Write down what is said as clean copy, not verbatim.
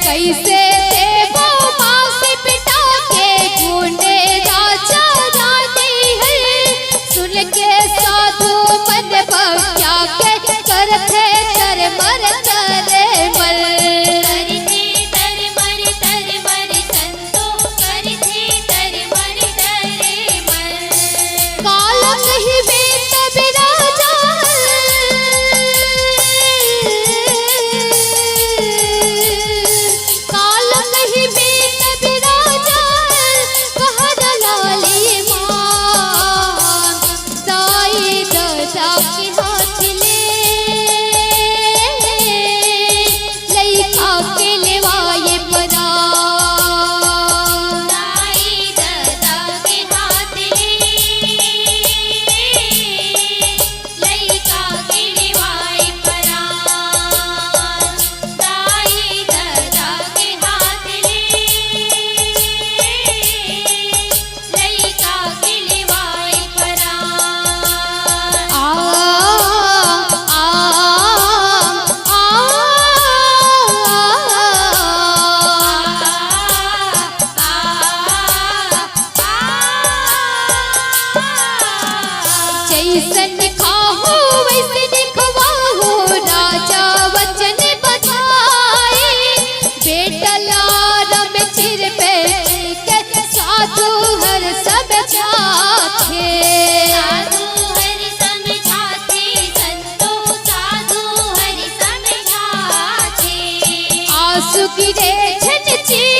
कैसे देवो मांस पिता के गुने राजा रानी है। सुन के साधु मन भक्त्या के करते तर मर करे मर। काल कही बेत बिराजा काल कही बेत बिराजा कहर लाली मान। दाई दादा के हाथ लइका के लेवाए परा। जैसन खाओ वैसे दिखवाओ राजा वचन बधाए। बेटा लारम चिर पे के साधु हर समझाते। आंसू गिरे झन चिर